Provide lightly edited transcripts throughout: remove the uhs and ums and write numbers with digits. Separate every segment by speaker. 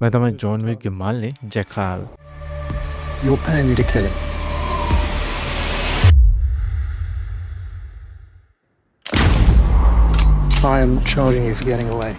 Speaker 1: मैं तुम्हें John Wick की मान ली jackal.
Speaker 2: You're paying me to kill him. I am not charging you for getting away.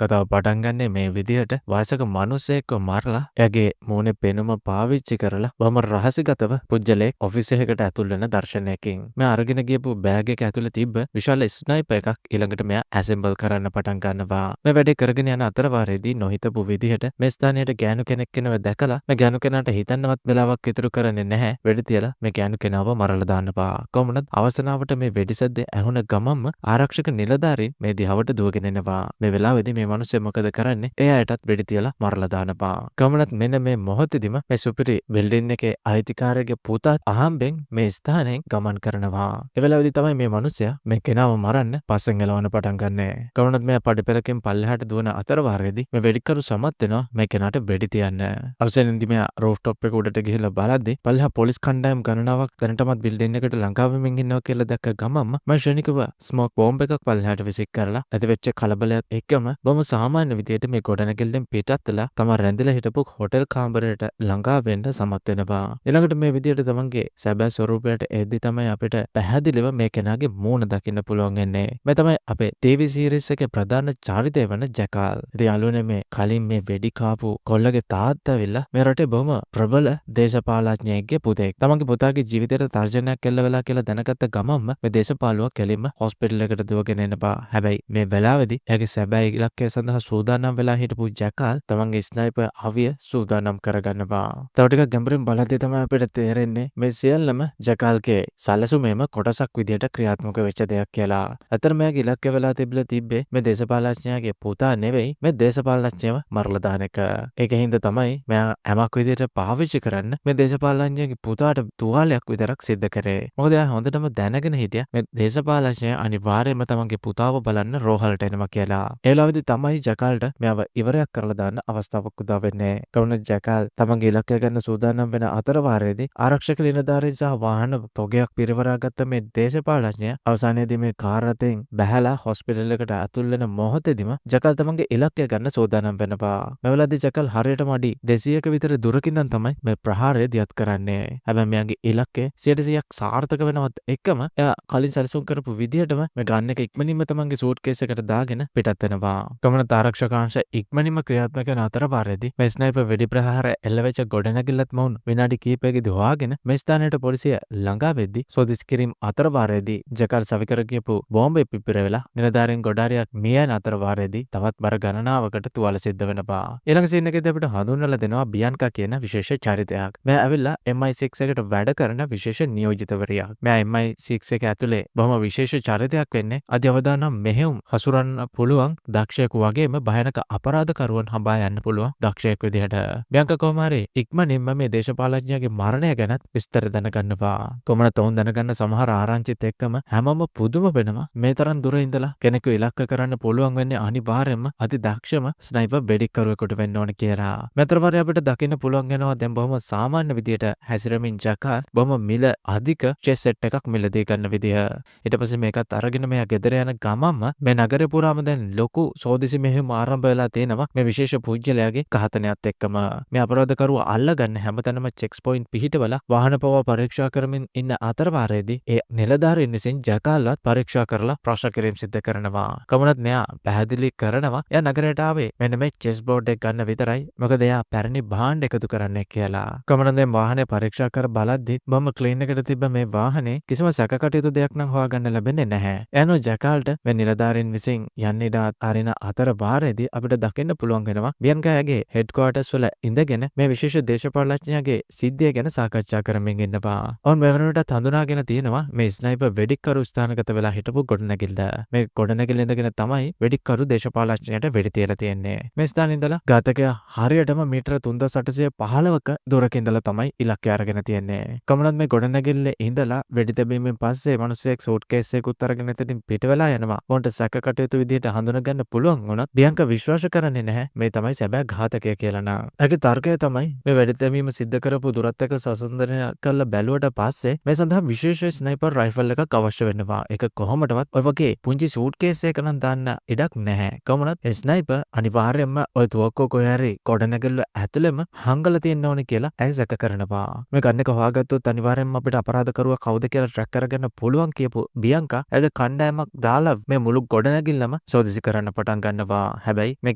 Speaker 1: කතාව පටන් ගන්නේ මේ විදිහට වයසක මිනිසෙක්ව මරලා එයාගේ මූණේ පෙනුම පාවිච්චි කරලා බොහොම රහසිගතව පුජ්‍යලෙක් ඔෆිස් එකකට ඇතුල් වෙන දර්ශනයකින් මෙයා අරගෙන ගියපු බෑග් එක ඇතුලේ තිබ්බ විශාල ස්නයිපර් එකක් ඊළඟට මෙයා ඇසෙම්බල් කරන්න පටන් ගන්නවා. මේ වැඩේ කරගෙන යන අතරවාරයේදී නොහිතපු විදිහට මේ ස්ථානයට ගෑනු කෙනෙක් එනව දැකලා මේ ගෑනු කෙනාට හිතන්නවත් වෙලාවක් ඉතුරු කරන්නේ නැහැ. වෙඩි තියලා මේ ගෑනු කෙනාව මරලා දාන්නවා. කොහොමද අවසනාවට මේ වෙඩි සද්දේ ඇහුණ ගමන්ම ආරක්ෂක නිලධාරීන් මේ දිහාවට දුවගෙන එනවා. මේ වෙලාවේදී මේ මිනිස්සු මොකද කරන්නේ? එයාටත් වෙඩි තියලා මරලා දානවා. කොහොමද මෙන්න මේ මොහොතේදීම මේ සුපිරි බිල්ඩින් එකේ අයිතිකාරයාගේ පුතා අහම්බෙන් මේ ස්ථානයෙන් ගමන් කරනවා. ඒ වෙලාවේදී තමයි මේ මිනිස්සයා මේ කෙනාව මරන්න පස්සෙන් එලවන්න පටන් ගන්නෙ. කොහොමද මේ පඩිපෙළකින් පල්ලෙහාට දුවන අතරවාරයේදී මේ වෙඩිකරු සමත් වෙනවා මේ කෙනාට වෙඩි තියන්න. අවසානයේදී මෙයා රූෆ් টොප් එක උඩට ගිහිල්ලා බලද්දී පල්ලෙහා පොලිස් කණ්ඩායම් ගණනාවක් දැනටමත් බිල්ඩින් එකට ළඟා වෙමින් ඉන්නවා කියලා දැක්ක ගමන්ම මම ශනිකව ස්මෝක් බෝම්බ් එකක් පල්ලෙහාට විසික් කරලා ඇතිවෙච්ච කලබලයත් එක්කම බොහොම සාමාන්‍ය විදියට මේ ගොඩනැගිල්ලෙන් පිටත් වෙලා තමන් රැඳිලා හිටපු හොටෙල් කාමරයට ළඟා වෙන්න සමත් වෙනවා. ඊළඟට මේ විදියට තමන්ගේ සැබෑ ස්වරූපයට එද්දි තමයි අපිට පැහැදිලිව මේ කෙනාගේ මූණ දකින්න පුළුවන් වෙන්නේ. මේ තමයි අපේ ටීවී සීරීස් එකේ ප්‍රධාන චරිතය වන ජැකාල්. ඉතින් යාළුවනේ මේ කලින් මේ වෙඩි කාපු කොල්ලගේ තාත්තා ඇවිල්ලා මේ රටේ බොහොම ප්‍රබල දේශපාලඥයෙක්ගේ පුතෙක්. තමන්ගේ පුතාගේ ජීවිතයට තර්ජනයක් එල්ල වෙලා කියලා දැනගත්ත ගමන්ම මේ දේශපාලුවා කෙලින්ම හොස්පිටල් එකට දුවගෙන එනවා. හැබැයි මේ වෙලාවේදී එයාගේ සැබෑ ඉලක්කය සඳහා සූදානම් වෙලා හිටපු ජැකාල් තමන්ගේ ස්නයිපර් අවිය සූදානම් කරගන්නවා. තව ටිකක් ගැඹුරින් බලද්දී තමයි අපිට තේරෙන්නේ මේ සියල්ලම ජැකාල්ගේ සැලසුමේම කොටසක් විදියට ක්‍රියාත්මක වෙච්ච දෙයක් කියලා. අතර මෙයාගේ ඉලක්කය වෙලා තිබ්බේ මේ දේශපාලඥයාගේ පුතා නෙවෙයි මේ දේශපාලඥයව මරලා දාන එක. ඒකින්ද තමයි මෙයා හැමක් විදියට පාවිච්චි කරන්න මේ දේශපාලඥයාගේ පුතාට තුවාලයක් විතරක් සිද්ධ කරේ. මොකද එයා හොඳටම දැනගෙන හිටියා මේ දේශපාලඥයා අනිවාර්යයෙන්ම තමන්ගේ පුතාව බලන්න රෝහලට එනවා කියලා. ඒ වෙලාවේදී තමයි ජැකාල්ට මෙයාව ඉවරයක් කරලා දාන්න අවස්ථාවක් උදා වෙන්නේ. කවුරුත් ජැකාල් තමන්ගේ ඉලක්කය ගන්න සූදානම් වෙන අතරවාරයේදී ආරක්ෂක නිලධාරීන් සහ වාහන තොගයක් පිරිවරාගත්ත මේ දේශපාලඥයා අවසානයේදී මේ කාර් රථයෙන් බැහැලා හොස්පිටල් එකට ඇතුල් වෙන මොහොතේදීම ජැකාල් තමන්ගේ ඉලක්කය ගන්න සූදානම් වෙනවා. මේ වෙලාවේදී ජැකාල් හරියටම අඩි 200ක විතර දුරකින් තමයි මේ ප්‍රහාරය දියත් කරන්නේ. හැබැයි මෙයාගේ ඉලක්කය 100%ක් සාර්ථක වෙනවත් එක්කම එයා කලින් සැලසුම් කරපු විදිහටම මේ ගන්න එක ඉක්මනින්ම තමන්ගේ සූට්කේස් එකට දාගෙන පිටත් වෙනවා. කොමන ආරක්ෂකාංශ ඉක්මනින්ම ක්‍රියාත්මක වෙන අතරපාරේදී මේ ස්නයිපර් වෙඩි ප්‍රහාර එල්ලවෙච්ච ගොඩනැගිල්ලත් මවුන් විනාඩි කිහිපයකදී හොයාගෙන මේ ස්ථානයට පොලිසිය ළඟා වෙද්දී සෝදිස් කිරීම අතරපාරේදී ජැකාල් සවිකර ගියපු බෝම්බේ පිපිරෙලා නිලධාරීන් ගොඩාරියක් මිය යන අතරපාරේදී තවත් බර ගණනාවකට තුවාල සිද්ධ වෙනවා. ඊළඟ සීන් එකේදී අපිට හඳුන්වලා දෙනවා බියන්කා කියන විශේෂ චරිතයක්. මෙයා ඇවිල්ලා MI6 එකට වැඩ කරන විශේෂ නියෝජිතවරියක්. මෙයා MI6 එක ඇතුලේ බොහොම විශේෂ චරිතයක් වෙන්නේ අධි අවදානම් මෙහෙයුම් හසුරන්න පුළුවන් දක්ෂයෙකු වගේම භයානක අපරාධකරුවන් හඹා යන්න පුළුවන් දක්ෂයෙක් විදිහට. බියන්කා කොහොම හරි ඉක්මනින්ම මේ දේශපාලඥයාගේ මරණය ගැනත් විස්තර දැනගන්නවා. කොමනත් ඔවුන් දැනගන්න සමහර ආරංචිත් එක්කම හැමෝම පුදුම වෙනවා. මේ තරම් දුර ඉඳලා කෙනෙකු ඉලක්ක කරන්න පුළුවන් වෙන්නේ අනිවාර්යයෙන්ම අති දක්ෂම ස්නයිපර් වෙඩික්කරුවෙකුට වෙන්න ඕන කියලා. මෙතරවරේ අපිට දකින්න පුළුවන් වෙනවා දැන් බොහොම සාමාන්‍ය විදියට හැසිරෙමින් ජැකාල් බොහොම මිල අධික චෙස් සෙට් එකක් මිලදී ගන්න විදිය. ඊට පස්සේ මේකත් අරගෙන මෙයා ගෙදර යන ගමන්ම මේ නගරේ පුරාම දැන් ලොකු සෝදිසි මෙහෙයුම් ආරම්භ වෙලා තියෙනවා මේ විශේෂ පුජ්‍යලයාගේ ඝාතනයත් එක්කම. මේ අපරාධකරුවා අල්ලගන්න හැමතැනම චෙක්ස් පොයින්ට් පිහිටවලා වාහන පවා පරීක්ෂා කරමින් ඉන්න අතරවාරයේදී ඒ නිලධාරීන් විසින් ජැකාල්වත් පරීක්ෂා කරලා ප්‍රශ්න කිරීම සිද්ධ කරනවා. කොමුණත් මෙයා පැහැදිලි කරනවා එයා නගරයට ආවේ මෙන්න මේ චෙස් බෝඩ් එක ගන්න විතරයි. මොකද එයා පැරණි භාණ්ඩ එකතු කරන්නේ කියලා. කොමුණත් දැන් වාහනේ පරීක්ෂා කර බලද්දි බොම්බ ක්ලීන් එකට තිබ්බ මේ වාහනේ කිසිම සැකකටයුතු දෙයක් නම් හොයාගන්න ලැබෙන්නේ නැහැ. එනෝ ජැකාල්ට මේ නිලධාරීන් විසින් යන්නේ අරින අතරවාරයේදී අපිට දකින්න පුළුවන් වෙනවා බියන්කාගේ හෙඩ්ක්වාටර්ස් වල ඉඳගෙන මේ විශේෂ දේශපාලඥයාගේ සිද්ධිය ගැන සාකච්ඡා කරමින් ඉන්නවා. ඔවුන් මේ වෙනකොටත් හඳුනාගෙන තියෙනවා මේ ස්නයිපර් වෙඩික්කරු ස්ථානගත වෙලා හිටපු ගොඩනැගිල්ල. මේ ගොඩනැගිල්ල ඉඳගෙන තමයි වෙඩික්කරු දේශපාලඥයාට වෙඩි තියලා තියෙන්නේ. මේ ස්ථානේ ඉඳලා ඝාතකයා හරියටම මීටර 3815ක දුරක ඉඳලා තමයි ඉලක්කය අරගෙන තියෙන්නේ. කොමුණත් මේ ගොඩනැගිල්ලේ ඉඳලා වෙඩි තැබීමෙන් පස්සේ මිනිස්සෙක් සූට්කේස් එකකුත් අරගෙන එතනින් පිට වෙලා යනවා. මොන්ට සැකකටයුතු විදිහට හඳුනගන්න පුළුවන් පුළුවන් වුණත් බියන්කා විශ්වාස කරන්නේ නැහැ මේ තමයි සැබෑ ඝාතකය කියලා නම්. ඇගේ තර්කය තමයි මේ වැඩිතැවීම සිද්ධ කරපු දුරත් එක්ක සසඳනය කරලා බැලුවට පස්සේ මේ සඳහා විශේෂ ස්නයිපර් රයිෆල් එකක් අවශ්‍ය වෙනවා. ඒක කොහොමදවත් ඔය වගේ පුංචි සූට් කේස් එකක නම් දාන්න ඉඩක් නැහැ. කොහොමවත් ස්නයිපර් අනිවාර්යයෙන්ම ඔය තුවක්කුව කොහේ හරි ගොඩනැගිල්ල ඇතුළෙම හංගලා තියෙන්න ඕනේ කියලා ඇය සැක කරනවා. මේ ගන්න එක හොයාගත්තොත් අනිවාර්යයෙන්ම අපිට අපරාධකරුවා කවුද කියලා ට්‍රැක් කරගන්න පුළුවන් කියපු බියන්කා ඇගේ කණ්ඩායමක් දාලා මේ මුළු ගොඩනැගිල්ලම සෝදිසි කරන්න පටන් ගන්නවා. හැබැයි මේ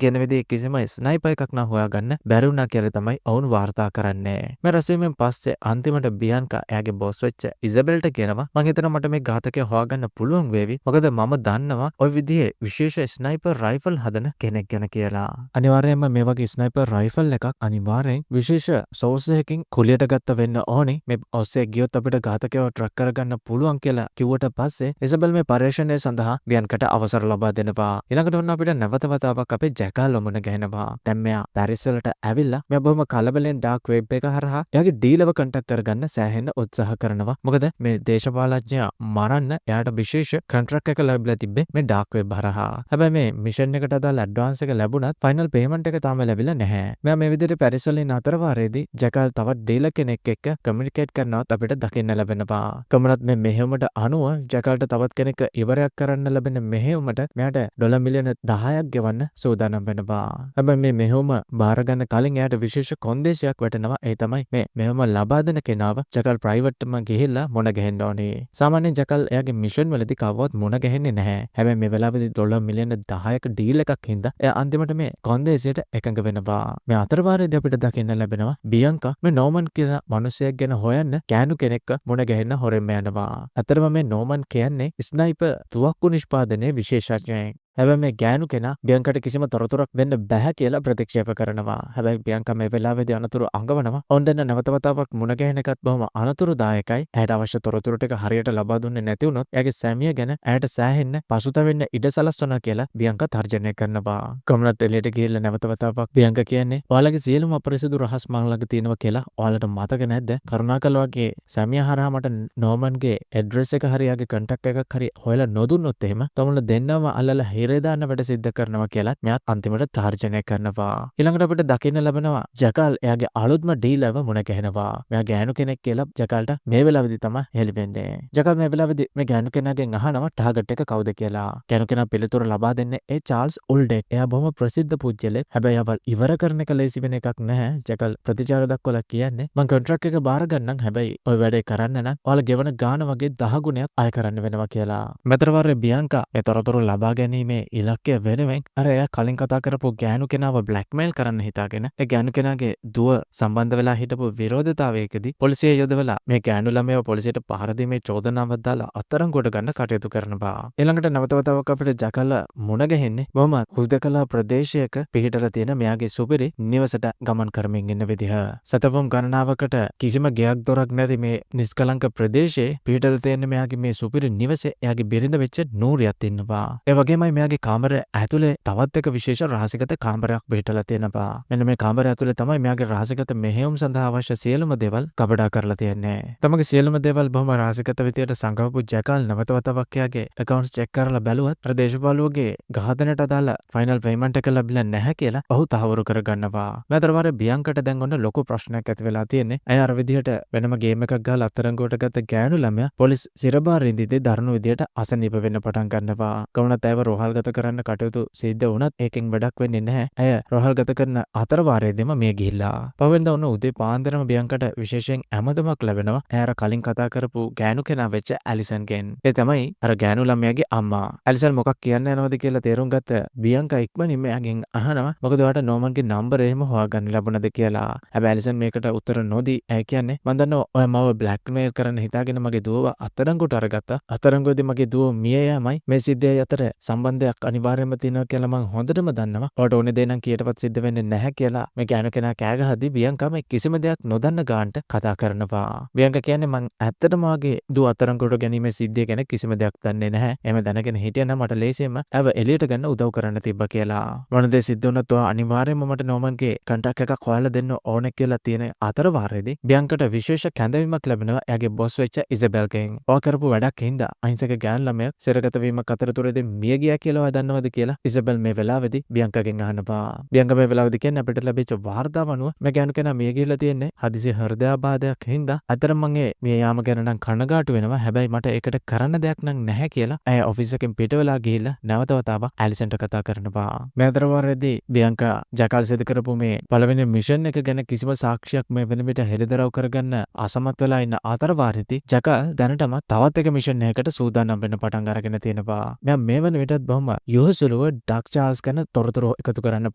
Speaker 1: කියන විදිහේ කිසිම ස්නයිපර් එකක් නම් හොයාගන්න බැරි වුණා කියලා තමයි ඔවුන් වාර්තා කරන්නේ. මේ රැස්වීමෙන් පස්සේ අන්තිමට බියන්කා එයාගේ බොස් වෙච්ච ඉසබෙල්ට කියනවා මං හිතනවා මට මේ ඝාතකය හොයාගන්න පුළුවන් වේවි. මොකද මම දන්නවා ඔය විදිහේ විශේෂ ස්නයිපර් රයිෆල් හදන කෙනෙක් ගැන කියලා. අනිවාර්යයෙන්ම මේ වගේ ස්නයිපර් රයිෆල් එකක් අනිවාර්යෙන් විශේෂ සෝස් එකකින් කුලියට ගත්ත වෙන්න ඕනේ. මේ ඔස්සේ ගියොත් අපිට ඝාතකයව ට්‍රැක් කරගන්න පුළුවන් කියලා කිව්වට පස්සේ ඉසබෙල් මේ පර්යේෂණය සඳහා බියන්කට අවසර ලබා දෙනවා. ඊළඟට ඔන්න අපිට නැවත වතාවක් අපේ ජැකල් ලොමුණ ගහනවා. දැන් මෙයා පැරිස් වලට ඇවිල්ලා මෙයා බොහොම කලබලෙන් ඩාර්ක් වෙබ් එක හරහා එයාගේ ඩීලව කන්ටැක්ට් කරගන්න සෑහෙන උත්සාහ කරනවා. මොකද මේ දේශපාලඥයා මරන්න එයාට විශේෂ කොන්ට්‍රැක්ට් එක ලැබිලා තිබ්බේ මේ ඩාර්ක් වෙබ් හරහා. හැබැයි මේ මිෂන් එකට අදාළ ඇඩ්වාන්ස් එක ලැබුණත් ෆයිනල් පේමන්ට් එක තාම ලැබිලා නැහැ. මෙයා මේ විදිහට පැරිස් වලින් අතරවාරයේදී ජැකල් තවත් ඩීලර් කෙනෙක් එක්ක කමියුනිකේට් කරනවත් අපිට දකින්න ලැබෙනවා. කොහොමවත් මේ මෙහෙයුමට අනුව ජැකල්ට තවත් කෙනෙක් ඉවරයක් කරන්න ලැබෙන මෙහෙයුමට මෙයාට ඩොලර් මිලියන 10ක් ගෙවන්න සූදානම් වෙනවා. හැබැයි මේ මෙහෙයුම බාර ගන්න කලින් එයාට විශේෂ කොන්දේසියක් වැටෙනවා. ඒ තමයි මේ මෙහෙයුම ලබා දෙන කෙනාව ජැකල් ප්‍රයිවට්ම ගිහිල්ලා මුණ ගැහෙන්න ඕනේ. සාමාන්‍යයෙන් ජැකල් එයාගේ මිෂන් වලදී කවවත් මුණ ගැහෙන්නේ නැහැ. හැබැයි මේ වෙලාවේදී ඩොලර් මිලියන 10ක ඩීල් එකක් හින්දා එයා අන්තිමට මේ කොන්දේසියට එකඟ වෙනවා. මේ අතරවාරයේදී අපිට දකින්න ලැබෙනවා බියන්කා මේ නෝමන් කියලා මිනිසෙක් ගැන හොයන්න කෑනු කෙනෙක්ව මුණ ගැහෙන්න හොරෙන්ම යනවා. අතරම මේ නෝමන් කියන්නේ ස්නයිපර් තුවක්කු නිෂ්පාදනයේ විශේෂඥයෙක්. හැබැයි මේ ගෑනු කෙනා බියන්කට කිසිම තොරතුරක් වෙන්න බැහැ කියලා ප්‍රතික්ෂේප කරනවා. හැබැයි බියන්කා මේ වෙලාවේදී අනතුරු අඟවනවා. ඔවුන් දෙන්න නැවත වතාවක් මුණ ගැහෙන එකත් බොහොම අනතුරුදායකයි. ඇයට අවශ්‍ය තොරතුරු ටික හරියට ලබා දුන්නේ නැති වුණොත් එයාගේ සැමියා ගැන ඇයට සෑහෙන්න පසුතැවෙන්න ඉඩ සලස්වනවා කියලා බියන්කා තර්ජනය කරනවා. කොහොමවත් එළියට ගිහිල්ලා නැවත වතාවක් බියන්කා කියන්නේ ඔයාලගේ සියලුම අපරිසිදු රහස් මං ළඟ තියෙනවා කියලා. ඔයාලට මතක නැද්ද? කරුණාකරලා වගේ සැමියා හරහා මට නෝමන්ගේ ඇඩ්‍රස් එක හරි යාගේ කන්ටැක්ට් එකක් හරි හොයලා නොදුන්නොත් එහෙම තමුණ දෙන්නම අල්ලලා හිරේදාන්න වැඩ සිද්ධ කරනවා කියලා මෙයාත් අන්තිමට තර්ජනය කරනවා. ඊළඟට අපිට දකින්න ලැබෙනවා ජැකල් එයාගේ අලුත්ම ඩීලර්ව මුණ ගැහෙනවා. මෙයා ගෑනු කෙනෙක් කියලා ජැකල්ට මේ වෙලාවේදී තමයි හෙළිවෙන්නේ. ජැකල් මේ වෙලාවේදී මේ ගෑනු කෙනාගෙන් අහනවා ටාගට් එක කවුද කියලා. ගෑනු කෙනා පිළිතුර ලබා දෙන්නේ ඒ චාල්ස් උල්ඩෙක්. එයා බොහොම ප්‍රසිද්ධ පුජ්‍යලෙක්. හැබැයි අවල් ඉවර කරන එක ලේසි වෙන එකක් නැහැ. ජැකල් ප්‍රතිචාර දක්වලා කියන්නේ මං කොන්ට්‍රැක්ට් එක බාර ගන්නම්. හැබැයි ওই වැඩේ කරන්න නම් ඔයාලා ගෙවන ගාණ වගේ 10 ගුණයක් අය කරන්න වෙනවා කියලා. මෙතරවරේ බියන්කා මේ තොරතුරු ලබා ගැනීමේ ඉලක්කය වෙනුවෙන් අර එයා කලින් කතා කරපු ගෑනු කෙනාව බ්ලැක්මේල් කරන්න හිතාගෙන ඒ ගෑනු කෙනාගේ දුව සම්බන්ධ වෙලා හිටපු විරෝධතාවයකදී පොලිසිය යොදවලා මේ ගෑනු ළමයව පොලිසියට පහර දීමේ චෝදනාවක් දාලා අත්අඩංගුවට ගන්න කටයුතු කරනවා. ඊළඟට නැවත වතාවක් අපිට ජැකල් මුණ ගැහෙන්නේ බොහොම හුදකලා ප්‍රදේශයක පිහිටලා තියෙන මෙයාගේ සුපිරි නිවසට ගමන් කරමින් ඉන්න විදිහ. සතපොම් ගණනාවකට කිසිම ගෙයක් දොරක් නැති මේ නිස්කලංක ප්‍රදේශයේ පිහිටලා තියෙන මෙයාගේ මේ සුපිරි නිවසේ එයාගේ බිරිඳ වෙච්ච නූරියත් ඉන්නවා. ඒ වගේමයි මෙයාගේ කාමරය ඇතුලේ තවත් එක විශේෂ රහසිගත කාමරයක් පිහිටලා තියෙනවා. මෙන්න මේ කාමරය ඇතුලේ තමයි මෙයාගේ රහසිගත මෙහෙයුම් සඳහා අවශ්‍ය සියලුම දේවල් කපඩා කරලා තියෙන්නේ. තමගේ සියලුම දේවල් බොහොම රහසිගත විදියට සංගවපු ජැකල් නැවත වතාවක් එයාගේ accounts check කරලා බැලුවත් අර දේශපාලුවගේ ඝාතනයට අදාළ ෆයිනල් පේමන්ට් එක ලැබිලා නැහැ කියලා ඔහු තහවුරු කරගන්නවා. මෙතරවාරේ බියන්කට දැන් ඔන්න ලොකු ප්‍රශ්නයක් ඇති වෙලා තියෙන්නේ. ඇය අර විදියට වෙනම ගේම් එකක් ගහලා අත්අඩංගුවට ගත්ත ගෑනු ළමයා පොලිස් සිරබාරින්දිදී දරුණු විදියට අසනීප වෙන්න පටන් ගන්නවා. කවුරුත් ඇයව රෝහල්ගත කරන්න කටයුතු සිද්ධ වුණත් ඒකෙන් වැඩක් වෙන්නේ නැහැ. ඇය රෝහල්ගත කරන අතරවාරයේදීම මිය ගිහිල්ලා. පවෙන්දා ඔන්න උදේ පාන්දරම බියන්කට විශේෂයෙන් ඇමතුමක් ලැබෙනවා. ඇය අර කලින් කතා කරපු ගෑනු කෙනා වෙච්ච ඇලිසන්ගෙන්. ඒ තමයි අර ගෑනු ළමයාගේ අම්මා. ඇලිසන් මොකක් කියන්න යනවද කියලා තේරුම් ගත්ත බියන්කා ඉක්මනින්ම එයාගෙන් අහනවා මොකද ඔයාට නෝමන්ගේ නම්බර් එහෙම හොයාගන්න ලැබුණද කියලා. හැබැයි ඇලිසන් මේකට උත්තර නොදී ඇය කියන්නේ මම දන්නවා ඔයා මාව බ්ලැක්මේල් කරන්න හිතාගෙන මගේ දුවව අත්අඩංගුවට අරගත්තා. අත්අඩංගුවේදී මගේ දුව මිය යෑමයි මේ සිද්ධිය අතර සම්බන්ධයක් අනිවාර්යයෙන්ම තියෙනවා කියලා මම හොඳටම දන්නවා. ඔයාට ඕනේ දේ නම් කීයටවත් සිද්ධ වෙන්නේ නැහැ කියලා මේ ගෑනු කෙනා කෑ ගහද්දී බියන්කා මේ කිසිම දෙයක් නොදන්න ගානට කතා කරනවා. බියන්කා කියන්නේ මං ඇත්තටම වාගේ දුව අත්අඩංගුවට ගැනීමේ සිද්ධිය ගැන කිසිම දෙයක් දන්නේ නැහැ. එහෙම දැනගෙන හිටියනම් මට ලේසියෙන්ම ඇව එළියට ගන්න උදව් කරන්න තිබ්බා කියලා. මොන දේ සිද්ධ වුණත් ඔයා අනිවාර්යයෙන්ම මට නෝමන්ගේ කන්ටැක්ට් එකක් හොයලා දෙන්න ඕනේ කියලා තියෙන අතරවාරයේදී බියන්කට විශේෂ කැඳවීමක් ලැබෙනවා එයාගේ බොස් වෙච්ච ඉසබෙල්ගෙන්. ඔයා කරපු වැඩක් හින්දා අහිංසක ගෑනු ළමයා සිරගත වීමක් අතරතුරදී මිය ගියා කියලා ඔයා දන්නවද කියලා ඉසබෙල් මේ වෙලාවේදී බියංකාගෙන් අහනවා. බියංකා මේ වෙලාවේදී කියන්නේ අපිට ලැබිච්ච වාර්තාව අනුව මේ ගෑනු කෙනා මිය ගිහිල්ලා තියෙන්නේ හදිසි හෘදයාබාධයක් හින්දා. අතර මම මිය යාම ගැන නම් කනගාටු වෙනවා. හැබැයි මට ඒකට කරන්න දෙයක් නම් නැහැ කියලා ඇය ඔෆිස් එකෙන් පිට වෙලා ගිහිල්ලා නැවත වතාවක් ඇලිසන්ට කතා කරනවා. මේ අතරවාරයේදී බියංකා ජකාල් සිදු කරපු මේ පළවෙනි මිෂන් එක ගැන කිසිම සාක්ෂියක් මේ වෙන විට හෙළිදරව් කරගන්න අසමත් වෙලා ඉන්න අතරවාරයේදී ජකාල් දැනටම තවත් එක මිෂන් එකකට සූදානම් වෙන්න පටන් අරගෙන තියෙනවා. මෙයා මේ වෙන විටත් බොහොම යොහුසුලුව ඩක් චාල්ස් ගැන තොරතුරු එකතු කරන්න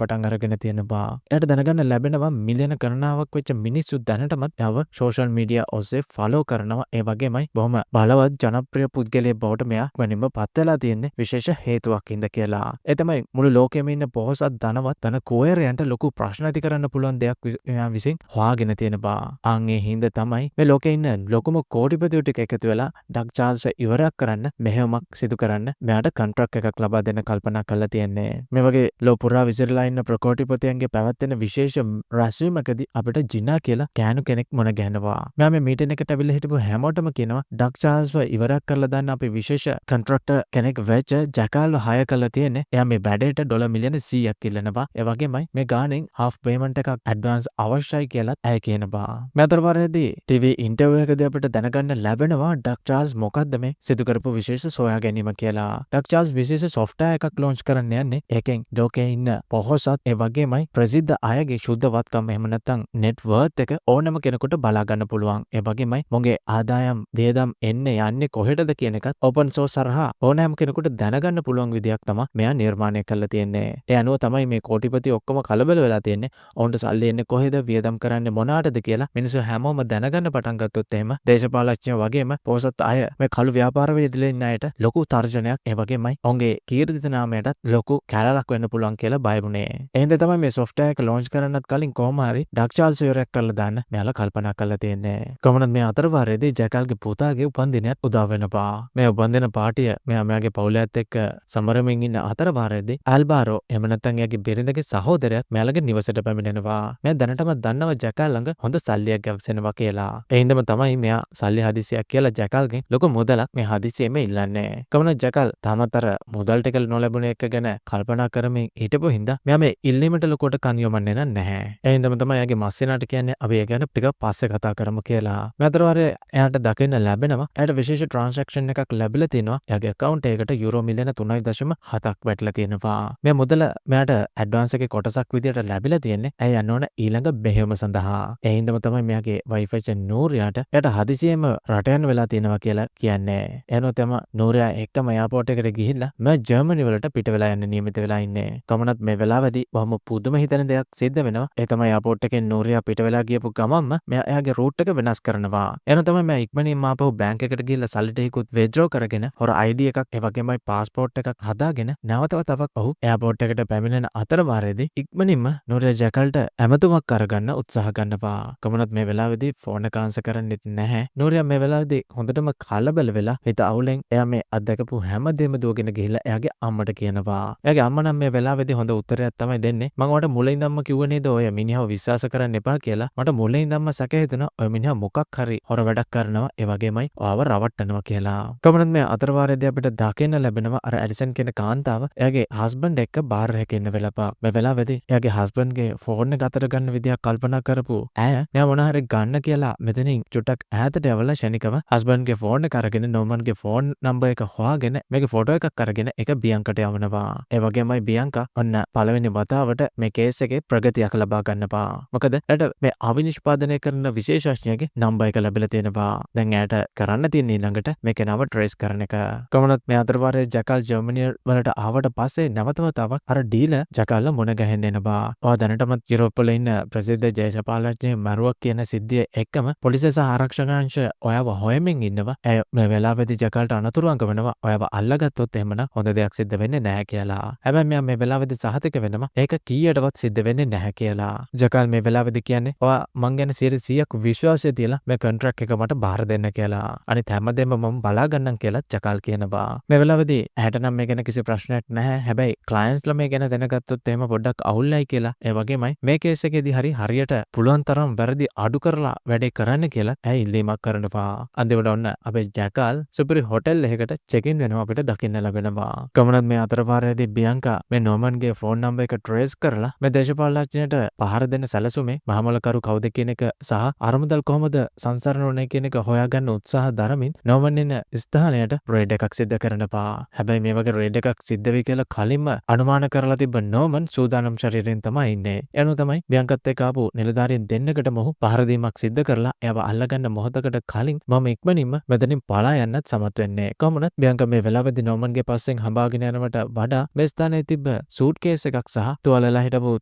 Speaker 1: පටන් අරගෙන තියෙනවා. එයාට දැනගන්න ලැබෙනවා මිලියන ගණනාවක් වෙච්ච මිනිස්සු දැනටමත් එයාව සෝෂල් මීඩියා ඔස්සේ ෆලෝ කරනවා. ඒ වගේමයි බොහොම බලවත් ජනප්‍රිය පුද්ගලයෙක් බවට මෙයා වෙනින්ම පත් වෙලා තියෙන්නේ විශේෂ හේතුවක් හින්දා කියලා. ඒ තමයි මුළු ලෝකෙම ඉන්න පොහොසත් ධනවත් ධන කුවරයන්ට ලොකු ප්‍රශ්න ඇති කරන්න පුළුවන් දෙයක් මෙයා විසින් හොයාගෙන තියෙන බා. ඒ හින්දා තමයි මේ ලෝකේ ඉන්න ලොකුම කෝටිපතියෝ ටික එකතු වෙලා ඩක් චාල්ස් ඉවරයක් කරන්න මෙහෙයුමක් සිදු කරන්න මෙයාට කොන්ට්‍රැක්ට් එකක් ලබා දෙන්න කල්පනා කරලා තියෙන්නේ. මේ වගේ ලෝ පුරා විසිරලා ඉන්න ප්‍රකෝටිපතියන්ගේ පැවැත්වෙන විශේෂ රැස්වීමකදී අපිට ජිනා කියලා ගෑනු කෙනෙක් මුණ ගැහෙනවා. මෙයා මේ මීටින් එකට ඇවිල්ලා හිටපු හැමෝටම කියනවා ඩක් චාල්ස්ව ඉවරක් කරලා දාන්න අපි විශේෂ කොන්ට්‍රැක්ටර් කෙනෙක් වෙච්ච ජකාල්ව හය කරලා තියෙන්නේ. එයා මේ වැඩේට ඩොලර් මිලියන 100ක් ඉල්ලනවා. ඒ වගේමයි මේ ගාණෙන් half payment එකක් ඇඩ්වාන්ස් අවශ්‍යයි කියලා ඇය කියනවා. මේ අතරවාරයේදී ටීවී ඉන්ටර්වියු එකදී අපිට දැනගන්න ලැබෙනවා ඩක් චාල්ස් මොකද්ද මේ සිදු කරපු විශේෂ සොයා ගැනීම කියලා. ඩක් චාල්ස් විශේෂ software එකක් launch කරන්න යන්නේ. ඒකෙන් ලෝකේ ඉන්න පොහොසත් ඒ වගේමයි ප්‍රසිද්ධ අයගේ ශුද්ධවත්කම එහෙම නැත්නම් net worth එක ඕනම කෙනෙකුට බලා ගන්න පුළුවන්. ඒ වගේමයි මොගේ ආදායම් වියදම් එන්නේ යන්නේ කොහෙටද කියන එකත් open source හරහා ඕනෑම කෙනෙකුට දැනගන්න පුළුවන් විදියක් තමයි මෙයා නිර්මාණය කරලා තියෙන්නේ. ඒ අනුව තමයි මේ කෝටිපති ඔක්කොම කලබල වෙලා තියෙන්නේ. ඔවුන්ට සල්ලි එන්නේ කොහෙද වියදම් කරන්නේ මොනකටද කියලා මිනිස්සු හැමෝම දැනගන්න පටන් ගත්තොත් එහෙම දේශපාලඥයෝ වගේම පොහොසත් අය මේ කළු ව්‍යාපාර වේදිලේ ඉන්න අයට ලොකු තර්ජනයක් ඒ වගේමයි ඔවුන්ගේ කීර්තිත නාමයටත් ලොකු කැලලක් වෙන්න පුළුවන් කියලා බය වුණේ. එහෙනම් තමයි මේ software එක launch කරන්නත් කලින් කොහොම හරි ඩක් චාල්ස් ඉවරයක් කරලා දාන්න මෙයාලා කල්පනා කරලා තියෙන්නේ. කොහොමද මේ අතරවාරයේදී ජකාල්ගේ පුතාගේ උපන්දිනයත් උදා වෙනවා. මේ උපන්දින පාටිය මෙයාගේ පවුලත් එක්ක සමරමින් ඉන්න අතරවාරයේදී ඇල්බාරෝ එහෙම නැත්නම් එයාගේ බිරිඳගේ සහෝදරයාත් මෙයාලගේ නිවසට පැමිණෙනවා. මෙයා දැනටමත් දන්නවා ජකාල් ළඟ හොඳ සල්ලියක් ගැවසෙනවා කියලා. ඒ හින්දාම තමයි මෙයා සල්ලි හදිසියක් කියලා ජකාල්ගෙන් ලොකු මුදලක් මේ හදිසියෙම ඉල්ලන්නේ. කොහොමද ජකාල් තාමත් අර මුදල් ටික නොලැබුණ එක ගැන කල්පනා කරමින් හිටපු හින්දා මෙයා මේ ඉල්ලීමට ලොකුවට කන් යොමන්නේ නැහැ. ඒ හින්දාම තමයි එයාගේ මස්සෙනාට කියන්නේ අපි ඒ ගැන ටිකක් පස්සේ කතා කරමු කියලා. මේ අතරවාරේ එයාට දකින්න ලැබෙනවා එයාට විශේෂ ට්‍රාන්සැක්ෂන් එකක් ලැබිලා තිනවා. එයාගේ account එකකට යුරෝ මිලියන 3.7ක් වැටලා තියෙනවා. මේ මුදල මෙයාට ඇඩ්වාන්ස් එකේ කොටසක් විදියට ලැබිලා තියෙන්නේ. ඇය යන්න ඕන ඊළඟ බෙහෙවම සඳහා. ඒ හින්දාම තමයි මෙයාගේ වයිෆ් එච්ච නූරියාට එයාට හදිසියෙම රට යන්න වෙලා තියෙනවා කියලා කියන්නේ. එනෝ තම නූරියා එක්කම එයාපෝට් එකට ගිහිල්ලා මම ජර්මනි වලට පිට වෙලා යන්න නියමිත වෙලා ඉන්නේ. කොහොමනත් මේ වෙලාවේදී බොහොම පුදුම හිතෙන දෙයක් සිද්ධ වෙනවා. ඒ තමයි එයාපෝට් එකෙන් නූරියා පිට වෙලා ගියපු ගමන්ම මෙයා එයාගේ රූට් එක වෙනස් කරනවා. එනෝ තමයි මෙයා ඉක්මනින්ම ආපහු බැංක් එකට ගිහිල්ලා සල්ලි ටිකකුත් withdraw කරගෙන හොර ID එකක් ඒ වගේමයි passport එකක් හදාගෙන නැවත වතාවක් ඔහු එයාපෝට් එකට පැමිණෙන අතරවාරයේදී ඉක්මනින්ම නූරියා ජකාල්ට ඇමතුමක් අරගන්න උත්සාහ ගන්නවා. කොහොමනත් මේ වෙලාවේදී ෆෝන් එක ආන්සර් කරන්නෙත් නැහැ. නූරියා මේ වෙලාවේදී හොඳටම කලබල වෙලා හිත අවුලෙන් එයා මේ අත්දකපු හැමදේම දුවගෙන ගිහිල්ලා එයාගේ අම්මට කියනවා. එයාගේ අම්මා නම් මේ වෙලාවේදී හොඳ උත්තරයක් තමයි දෙන්නේ. මම ඔයාලට මුලින් ඉඳන්ම කිව්ව නේද ඔය මිනිහව විශ්වාස කරන්න එපා කියලා. මට මුලින් ඉඳන්ම සැක හිතුණා ඔය මිනිහා මොකක් හරි හොර වැඩක් කරනවා. ඒ වගේමයි ඔයාව රවට්ටනවා කියලා. කොහොමද මේ අතරවාරයේදී අපිට දකින්න ලැබෙනවා අර ඇලිසන් කියන කාන්තාව එයාගේ හස්බන්ඩ් එක්ක බාර් එකේ ඉන්න වෙලාව. මේ වෙලාවේදී එයාගේ හස්බන්ඩ්ගේ ෆෝන් එක අතට ගන්න විදියක් කල්පනා කරපු ඇය මෙයා මොන හරි ගන්න කියලා මෙතනින් චුට්ටක් ඈතට යවලා ෂණිකව හස්බන්ඩ්ගේ ෆෝන් එක අරගෙන නෝමන්ගේ ෆෝන් නම්බර් එක හොයාගෙන මේකේ ෆොටෝ එකක් අරගෙන ඒක බියංකට යවනවා. ඒ වගේමයි බියංකා ඔන්න පළවෙනි වතාවට මේ කේස් එකේ ප්‍රගතියක් ලබා ගන්නවා. මොකද එයාට මේ අවිනිෂ්පාදනය කරන විශේෂඥයාගේ නම්බර් එක ලැබිලා තියෙනවා. දැන් එයාට කරන්න තියෙන ඊළඟට මේ කෙනාව ට්‍රේස් කරන එක. කොහොමද මේ අතරවාරයේ ජකාල් ජර්මනිය වලට ආවට පස්සේ නැවත වතාවක් අර ඩීලර් ජකාල්ව මුණ ගැහෙන්න එනවා. ඔයා දැනටමත් යුරෝප් වල ඉන්න ප්‍රසිද්ධ දේශපාලඥයෙක් මරුවක් කියන සිද්ධිය එක්කම පොලිසිය සහ ආරක්ෂක අංශ ඔයාව හොයමින් ඉන්නවා. ඇය මේ වෙලාවේදී ජකාල්ට අනතුරු වෙනවා. ඔයාව අල්ලගත්තොත් එහෙමනම් හොඳ දෙයක් සිද්ධ වෙන්නේ නැහැ කියලා. හැබැයි මෙයා මේ වෙලාවේදී සහතික වෙනවා ඒක කීයටවත් සිද්ධ වෙන්නේ නැහැ කියලා. ජකාල් මේ වෙලාවේදී කියන්නේ ඔයා මං ගැන 100%ක් විශ්වාසය තියලා මේ කොන්ට්‍රැක්ට් එක මට බාර දෙන්න කියලා. අනිත් හැමදේම මම බලා ගන්නම් කියලා ජකාල් කියනවා. මේ වෙලාවේදී ඇයට නම් මේ ගැන කිසි ප්‍රශ්නයක් නැහැ. හැබැයි ක්ලයන්ට්ස්ලා මේ ගැන දැනගත්තොත් එහෙම පොඩ්ඩක් අවුල්යි කියලා. ඒ වගේමයි මේ කේස් එකේදී හරියට පුළුවන් තරම් වැරදි අඩු කරලා වැඩේ කරන්න කියලා ඇය ඉල්ලීමක් කරනවා. අන්තිමට ඔන්න අපේ ජකාල් සුපිරි හොටෙල් එකකට චෙක් ඉන් වෙනවා අපිට දකින්න ලැබෙනවා. කමනත් මේ අතරපාරයේදී බියංකා මේ නෝමන්ගේ ෆෝන් නම්බර් එක ට්‍රේස් කරලා මේ දේශපාලනඥයට පහර දෙන්න සැලසුමේ මහමලකරු කවුද කියන එක සහ අරමුදල් කොහොමද සංසරණ වුනේ කියන එක හොයාගන්න උත්සාහ දරමින් නෝමන් ඉන්න ස්ථානයට රේඩ් එකක් සිද්ධ කරනවා. හැබැයි මේ වගේ රේඩ් එකක් සිද්ධ වෙයි කියලා කලින්ම අනුමාන කරලා තිබ්බ නෝමන් සූදානම් ශරීරයෙන් තමයි ඉන්නේ. එනු තමයි බියංකත් එක්ක ආපු නිලධාරීන් දෙන්නකට මොහු පහර දීමක් සිද්ධ කරලා එයාව අල්ලගන්න මොහොතකට කලින් මම ඉක්මනින්ම මෙතනින් පලා යන්නත් සමත් වෙන්නේ. කොහොමද බියංකා මේ වෙලාවේදී නෝමන්ගේ පස්සෙන් හඹාගෙන යනවට වඩා මේ ස්ථානයේ තිබ්බ සූට් කේස් එකක් සහ තුවාලලා හිටපු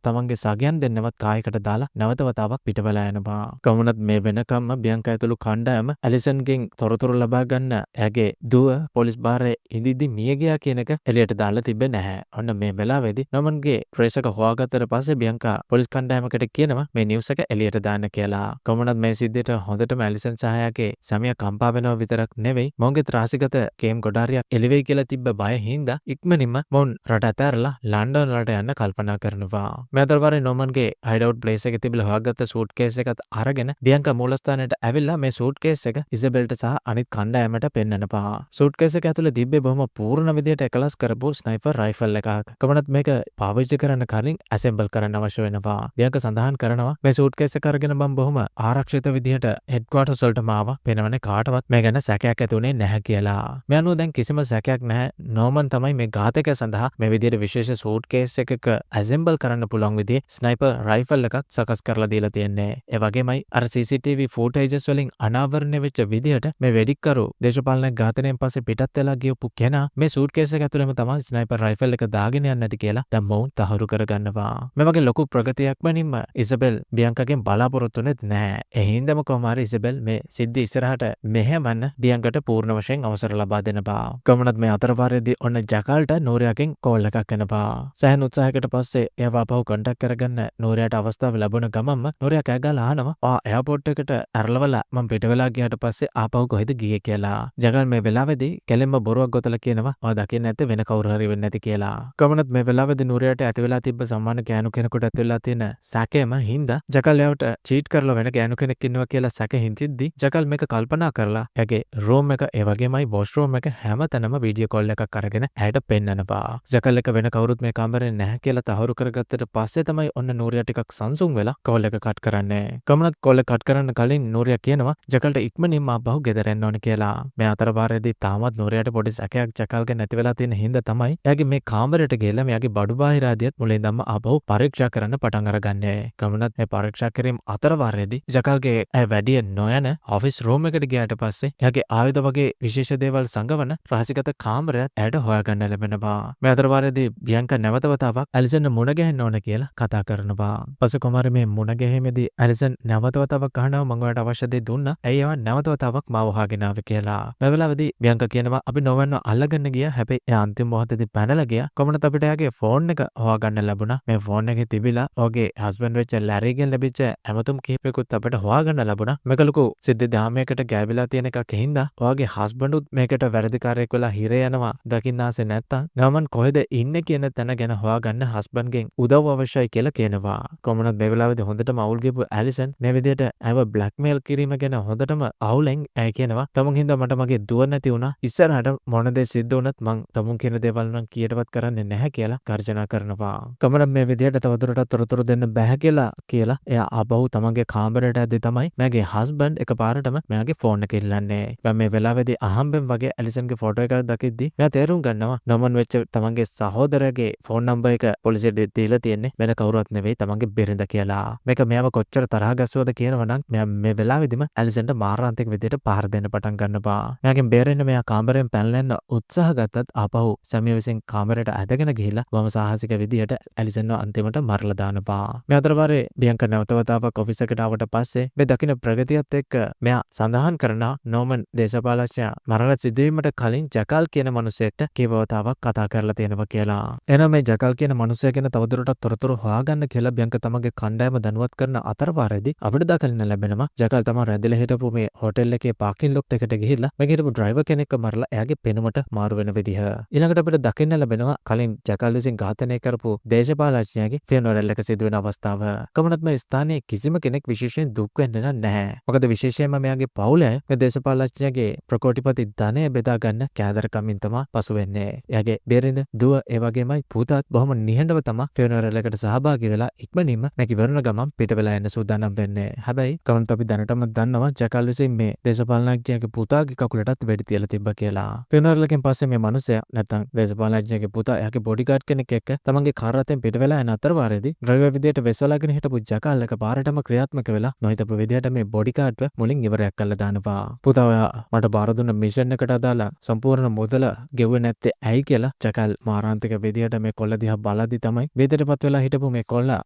Speaker 1: තමන්ගේ සගයන් දෙන්නවත් කායකට දාලා නැවත වතාවක් පිටවලා යනවා. කොහොමද මේ වෙනකම්ම බියංකා ඇතුළු කණ්ඩායම ඇලිසන්ගෙන් තොරතුරු ලබා ගන්න ඇගේ දුව පොලිස් බාරේ ඉඳිද්දි මිය ගියා කියන එක එළියට දාලා තිබ්බේ නැහැ. ඔන්න මේ වෙලාවේදී නෝමන්ගේ ට්‍රේස් එක හොයාගත්තට පස්සේ බියංකා පොලිස් කණ්ඩායමකට කියනවා මේ නිවුස් එක එළියට දාන්න කියලා. කොහොමද මේ සිද්ධියට හොඳටම ඇලිසන් සහයාගේ සමිය කම්පා වෙනව විතරක් නෙවෙයි මොන්ගේ ත්‍රාසිගත කේම් ගොඩාරියක් එළිවෙයි කියලා තිබ්බ බය හින්දා ඉක්මනින්ම මොන් රට ඇතැරලා ලන්ඩන් වලට යන්න කල්පනා කරනවා. මේ අතරවාරේ නෝමන්ගේ හයිඩවුට් ප්ලේස් එකේ තිබිලා හොයාගත්ත සූට් කේස් එකත් අරගෙන බියංකා මූලස්ථානයට ඇවිල්ලා මේ සූට් කේස් එක ඉසබෙල්ට සහ අනිත් කණ්ඩායමට පෙන්නනවා. සූට් කේස් එක ඇතුලේ තිබ්බේ බොහොම පූර්ණ විදියට එකලස් කරපු ස්නයිපර් රයිෆල් එකක්. කොහොමද මේක පාවිච්චි කරන්න කලින් ඇසෙම්බල් කරන්න අවශ්‍ය වෙනවා. බියංකා සඳහන් කරනවා මේ සූට් කේස් එක අරගෙන මම බොහොම ආරක්ෂිත විදියට හෙඩ්ක්වාටර්ස් වලට මාව පෙනවනේ කාටවත් මේ ගැන සැකයක් ඇති උනේ නැහැ කියලා. මේ අනුව දැන් කිසිම සැකයක් නැහැ. නෝමන් තමයි මේ ඝාතකය සඳහා මේ විදියට විශේෂ සූට් කේස් එකක ඇසෙම්බල් කරන්න පුළුවන් විදිහේ ස්නයිපර් රයිෆල් එකක් සකස් කරලා දීලා තියෙන්නේ. ඒ වගේමයි අර CCTV ෆූටේජස් වලින් අනාවරණය වෙච්ච විදියට මේ වෙඩික්කරු දේශපාලන ඝාතනයෙන් පස්සේ පිටත් වෙලා ගියපු කෙනා මේ සූට් කේස් එක ඇතුළේම තමයි ස්නයිපර් රයිෆල් එක දාගෙන යන්නේ නැති කියලා දැන් මොවුන් තහවුරු කරගන්නවා. මේ වගේ ලොකු ප්‍රගතියක් වෙනින්ම ඉසබෙල් බියංකාගෙන් බලාපොරොත්තු වෙන්නේ නැහැ. ඒ හින්දාම කොහොම හරි ඉසබෙල් මේ සිද්ධි ඉස්සරහට මෙහෙමන්න බියංකාට පූර්ණ වශයෙන් අවසර ලබා දෙනවා. කොහොමද මේ අතරපාරේදී ඔන්න ජකාල්ට නෝරියාගෙන් කෝල් එකක් එනවා. සෑහෙන උත්සාහයකට පස්සේ එයාව ආපහු කොන්ටැක්ට් කරගන්න නෝරියාට අවස්ථාව ලැබුණ ගමන්ම නෝරියා කෑ ගහලා අහනවා එයාපෝට් එකට ඇරලවලා මම පිට වෙලා ගියාට පස්සේ ආපහු කොහෙද ගියේ කියලා. ජකල් මේ වෙලාවේදී කෙලින්ම බොරුවක් ගොතලා කියනවා ඔයා දකින්නේ නැත්තේ වෙන කවුරු හරි වෙන්නේ නැති කියලා. කොහොමද මේ වෙලාවේදී නෝරියාට ඇති වෙලා තිබ්බ සම්මාන ගෑනු කෙනෙකුට ඇති වෙලා තියෙන සැකේම හින්දා ජකල් එයාට චීට් කරලා වෙන ගෑනු කෙනෙක් ඉන්නවා කියලා සැකෙ හින්දිද්දි ජකල් මේක කල්පනා කරලා එයාගේ රූම් එක ඒ වගේමයි වොෂ්රූම් එක හැමතැනම වීඩියෝ කෝල් එකක් අරගෙන ඇයට පෙන්නනවා. ජකල් එක වෙන කවුරුත් මේ කාමරේ නැහැ කියලා තහවුරු කරගත්තට පස්සේ තමයි ඔන්න නෝරියා ටිකක් සංසුන් වෙලා කෝල් එක කට් කරන්නේ. කොහොමද කෝල් එක කට් කරන්න කලින් නෝරියා කියනවා ජකල්ට ඉක්මනින්ම ආපහු ගෙදර එන්න ඕන කියලා. මේ අතරපාරේදී තාමත් නෝරියාට පොඩි සැකයක් ජකල්ගේ නැති වෙලා තියෙන හින්දා තමයි එයාගේ මේ කාමරයට ගිහලා මෙයාගේ බඩු බාහිර ආදියත් මුලින්දම ආපහු පරීක්ෂා කරන්න පටන් අරගන්නේ. කොහොමද මේ පරීක්ෂා කිරීම අතරවාරයේදී ජකල්ගේ ඇය වැඩි නොයන ඔෆිස් රූම් එකට ගියාට පස්සේ එයාගේ ආයුධ වගේ විශේෂ දේවල් සංගවන රහසිගත කාමරයක් ඇයට හොයාගන්න ලැබෙනවා. මේ අතරවාරයේදී බියංකා නැවත වතාවක් ඇලිසන් මුණ ගැහෙන්න ඕන කියලා කතා කරනවා. පස්සේ කොමාරි මේ මුණ ගැහිමේදී ඇලිසන් නැවත වතාවක් අහනවා මම ඔයාලට අවශ්‍ය දේ දුන්නා. ඇයි ඒවා නැවත වතාවක් මාව හොයාගෙන ආවේ කියලා. මේ වෙලාවේදී බියංකා කියනවා අපි නොවන්ව අල්ලගන්න ගියා. හැබැයි එයා අන්තිම මොහොතේදී පැනලා ගියා. කොහොමද අපිට එයාගේ ෆෝන් එක හොයාගන්න ලැබුණා. මේ ෆෝන් එකේ තිබිලා ඔහුගේ හස්බන්ඩ් වෙච්ච ලැරිගෙන් ලැබිච්ච ඇමතුම් කිහිපයකුත් අපිට හොයාගන්න ලැබුණා. මේක ලොකු සිද්ධි ධාමයකට ගෑවිලා තියෙන එකක් හින්දා ඔයාගේ හස්බන්ඩුත් මේකට වැරදිකාරයෙක් වෙලා හිරේ යනවා. දකින්න ආසේ නැත්තම් නෝමන් කොහෙද ඉන්නේ කියන තැන ගැන හොයාගන්න හස්බන්ඩ්ගෙන් උදව් අවශ්‍යයි කියලා කියනවා. කොහොමද මේ වෙලාවේදී හොඳටම අවුල් ගියපු ඇලිසන් මේ විදිහට ඇව බ්ලැක්මේල් කිරීම ගැන හොඳටම අවුලෙන් ඇය කියනවා තමුන් හින්දා මට මගේ දුව නැති වුණා. ඉස්සරහට මොන දේ සිද්ධ වුණත් මං තමුන් කියන දේවල් නම් කීයටවත් කරන්නේ නැහැ කියලා ගර්ජනා කරනවා. කොහොමද මේ විදිහට තවදුරටත් තොරතුරු දෙන්න බෑ කියලා එයා ආපහු තමන්ගේ කාමරයට ඇද්දි තමයි මගේ හස්බන්ඩ් එකපාරටම මෙයාගේ ෆෝන් එක ඉල්ලන්නේ. මේ වෙලාවේදී අහම්බෙන් වගේ ඇලිසන්ගේ ෆොටෝ එකක් දකිද්දි මෙයා තේරුම් ගන්නවා නෝමන් වෙච්ච තමන්ගේ සහෝදරයාගේ ෆෝන් නම්බර් එක පොලිසියට දීලා තියෙන්නේ වෙන කවුරුවත් නෙවෙයි තමන්ගේ බිරිඳ කියලා. මේක මෙයාව කොච්චර තරහ ගැස්සුවද කියනවා නම් මෙයා මේ වෙලාවේදීම ඇලිසන්ට මාරාන්තික විදියට පහර දෙන්න පටන් ගන්නවා. මෙයාගෙන් බේරෙන්න මෙයා කාමරයෙන් පැනලා යන්න උත්සාහ ගත්තත් ආපහු සැමියා විසින් කාමරයට ඇදගෙන ගිහිල්ලා වම සාහසික විදියට ඇලිසන්ව අන්තිමට මරලා දානවා. මේ අතරවාරේ බියංකා නැවත වතාවක් ඔෆිස් එකට ආවට පස්සේ මේ දකින්න ප්‍රගතියත් එක්ක මෙයා සඳහන් කරනවා නෝමන් දේශපාලනඥයා මරණ සිදුවීමට කලින් ජකල් කියන මිනිසෙක්ට කීපවතාවක් කතා කරලා තියෙනවා කියලා. එනවා මේ ජකල් කියන මිනිසයා ගැන තවදුරටත් තොරතුරු හොයාගන්න කියලා බියංකා තමගේ කණ්ඩායම දැනුවත් කරන අතරපාරේදී අපිට දකින්න ලැබෙනවා ජකල් තමයි රැඳිලා හිටපු මේ හෝටල් එකේ පාකින් ලොට් එකට ගිහිල්ලා මේ හිටපු ඩ්‍රයිවර් කෙනෙක්ව මරලා එයාගේ පෙනුමට මාරු වෙන විදිහ. ඊළඟට අපිට දකින්න ලැබෙනවා කලින් ජකල් විසින් ඝාතනය කරපු දේශපාලනඥයාගේ ෆියනරල් එක සිදු වෙන අවස්ථාව. කොහොමද මේ ස්ථානයේ කිසිම කෙනෙක් විශේෂයෙන් දුක් වෙන්නේ නැහැ. මොකද විශේෂයෙන්ම මෙයාගේ පවුලේ මේ දේශපාලනඥයාගේ ප්‍රකෝටිපති ධනය බෙදා ගන්න කෑදරකමින් තමයි පසු වෙන්නේ. එයාගේ බේරිඳ දුව ඒ වගේමයි පුතාත් බොහොම නිහඬව තමයි ෆියුනරල් එකට සහභාගී වෙලා ඉක්මනින්ම නැගි වරන ගමන් පිට වෙලා යන්න සූදානම් වෙන්නේ. හැබැයි කවුරුත් අපි දැනටම දන්නවා ජකාල් විසින් මේ දේශපාලනඥයාගේ පුතාගේ කකුලටත් වෙඩි තියලා තිබ්බා කියලා. ෆියුනරල් එකෙන් පස්සේ මේ මිනිස්සයා නැත්තම් දේශපාලනඥයාගේ පුතා එයාගේ බොඩිගාඩ් කෙනෙක් එක්ක තමන්ගේ කාර් රථයෙන් පිට වෙලා යන අතරවාරයේදී ඩ්‍රයිවර් විදියට වෙස්වලාගෙන හිටපු ජකාල් එක පාරටම ක්‍රියාත්මක වෙලා නොහිතපු විදියට මේ බොඩිගාඩ්ව මුලින් ඉවරයක් කළා දානවා. පුතා ඔයා මට බාර දුන්න මිෂන් එකට අදාළ සම්පූර්ණ මුදල ගෙවුවේ නැත්තේ ඇයි කියලා ජකාල් මාරාන්තික විදියට මේ කොල්ල දිහා බලද්දි තමයි වේදයටපත් වෙලා හිටපු මේ කොල්ලා